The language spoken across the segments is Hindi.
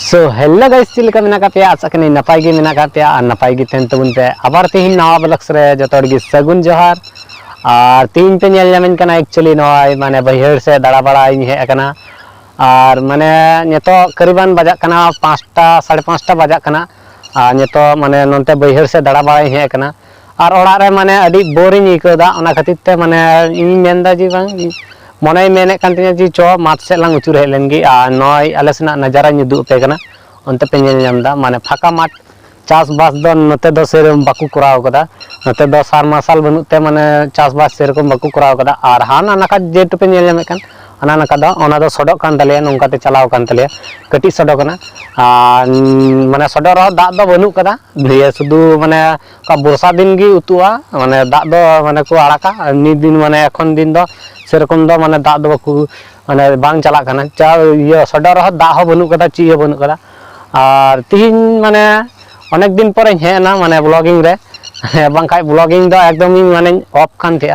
सो हेलो गाइस चिलका मेना पे आशा कनी नपाय गे मेना पे और नपाय गे तहन तबन पे आबार तीन नवा ब्लॉग्स रे जतो गे सगुन जोहार और तीन पे नेल जामिन कना एक्चुअली नय माने बैहर से दाड़ा बड़ा इन हे कना और माने नेतो करीबन बजा कना 5टा 5:30 बजा कना और नेतो माने नोंते बैहर से दाड़ा बड़ा हे कना और ओड़ा रे माने अडी बोरिंग इकोदा ओना खातिर ते माने इन मेनदा जी बांग मने मेने कांतिया जी चो माठ से लांग उचुर हे लेनगी आ नय आले सेना नजारा उदुग पे कना अंते पे नेल नामदा माने फाका माठ चास बास दो नते दो सेरम बाकू कराव कदा नते दो सार मार्शल बनुते माने चास बास सेरकम बाकू कराव कदा और हाना नाका जेट पे नेल नामे कान अना नाका दो ओना दो सडक कान तले नोंकाते चलाव कान तले कटी सडक कना माने सडक रो दाग दो बनु कदा भिये सुदु माने का बर्षा दिन गी उतुआ माने दाग दो माने को आड़ाका नि दिन माने एखन दिन दो सेरकम दो माने दाग दो बाकू माने बांग चला कना चा ये सडक रो दाग हो बनु कदा ची हो बनु कदा और तीन माने अनेक दिन पर हेना माने ब्लॉगिंग रे बांखाय ब्लॉगिंग दो एकदम माने ऑफ कान थे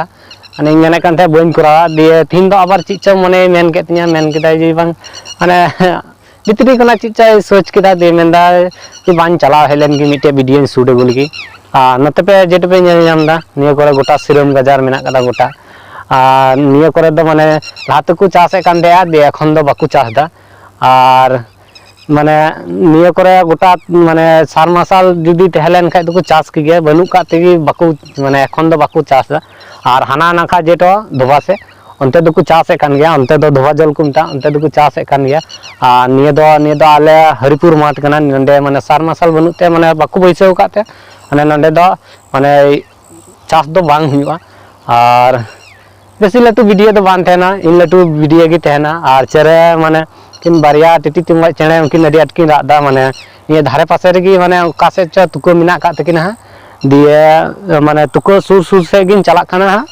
माने मेने कान थे बइन करा दिए तीन दो आबार चिचा माने मेन के तिया मेन के जी बांग माने भितरी कना चिचा सोच केदा दे मेंदा कि बांग चला हेलेन की मिटे वीडियो शूट गुल की नते पे जेट पे नेल नामदा निया करे गोटा सिरम गजार मेना कदा गोटा निया करे दो माने लाते को चासे कान दे दे एखन दो बाकू चास दा और माने निया करे गोटा माने सार मार्शल जुदी तहलेन खाय तो चास के गे बनु का तेगी बाकू माने एखन दो बाकू चास दा और हाना नाखा जेटो धोबा से अंते दो चास कान गया अंते दो धोबा जल कुमता अंते दो चास कान गया और निया दो आले हरिपुर माठ कना नंदे माने सार मार्शल बनुते माने बाकू बैसेव काते माने नंदे दो माने चास दो बांग हुआ और बेसी लटू वीडियो दो बान थेना इन लटू वीडियो गी थेना और चेरे माने किन बारिया टिटी तिंगा चेणे उनकिन अडी अटकिन रादा माने ये धारे पासे रेगी माने कासे च तुको मिना का तकिन हा दिए माने तुको सुर सुर से गिन चला कना हा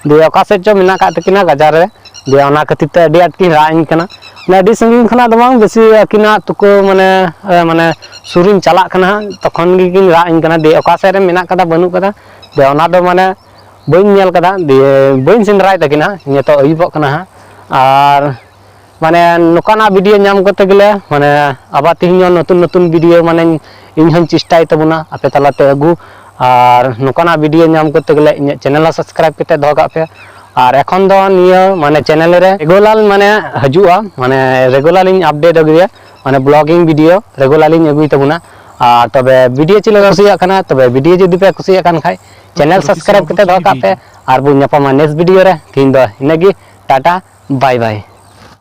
दिए कासे च मिना का तकिन गजार रे दिए ओना खातिर ते अडी अटकिन राइन कना ने अडी संगिन खना दो बांग बेसी अकिना तुको माने माने सुरिन चला कना तखन गी गिन राइन कना दिए कासे रे मिना कदा बनु कदा दिए ओना दो माने बइन नेल कदा दिए बइन सिंदराय तकिन हा ये तो अइबो कना हा और माने नोकाना वीडियो नाम करते गले माने आबा तीन नतुन नतुन वीडियो माने इन हम चेष्टाय तबुना आपे तलाते अगु और नोकाना वीडियो नाम करते गले इन चैनल सब्सक्राइब करते दो का पे और एखन दो निया माने चैनल रे रेगुलर माने हजुआ माने रेगुलर इन अपडेट अगुया माने ब्लॉगिंग वीडियो रेगुलर इन अगुय तबुना तबे वीडियो चिला कुसिया कना तबे वीडियो जदि पे कुसिया कान खाय चैनल सब्सक्राइब करते दो का पे और बु न्यापामा नेक्स्ट वीडियो रे तीन दो इनेगी टाटा बाय बाय।